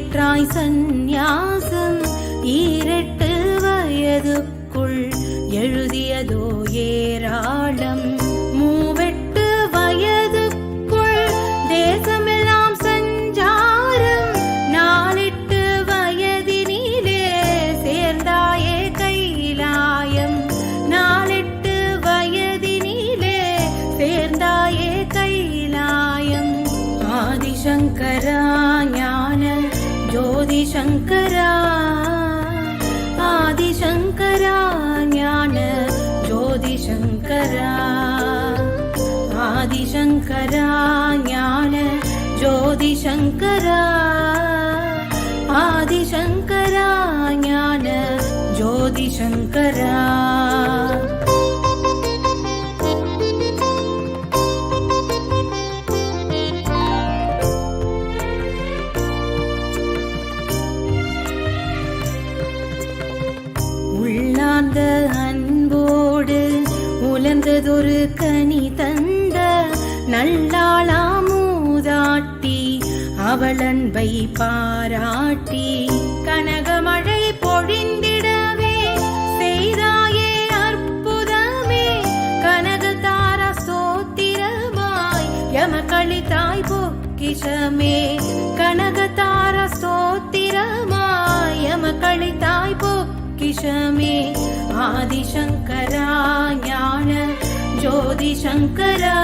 ஏற்றாய் சந்நியாசம் 18 வயதுக்குள் எழுதியதோ ஏராளம் 38 வயதுக்குள் தேசமெல்லாம் சஞ்சாரம் 48 வயதினிலே சேர்ந்தாயே கைலாயம் 48 வயதினிலே சேர்ந்தாயே கைலாயம் ஆதிசங்கரா ஞான ஜோதி சங்கரா ஆதிசங்கரா ஞான ஜோதி சங்கரா ஆதிசங்கரா ஞான ஜோதி சங்கரா ஆதிசங்கரா ஞான ஜோதி சங்கரா உள்ளார்ந்த அன்போடு உலர்ந்ததொரு கனி தந்த நல்லாளாமூதாட்டி அவள் அன்பை பாராட்டி கனகமழை பொழிந்திடவே செய்தாயே அற்புதமே கனகதார ஸ்தோத்திரமாய் யமக்களித்தாய் பொக்கிஷமே கனகதார ஸ்தோத்திரமாய் யமக்களித்தாய் பொக்கிஷமே ஆதிசங்கரா ஞான ஜோதி சங்கரா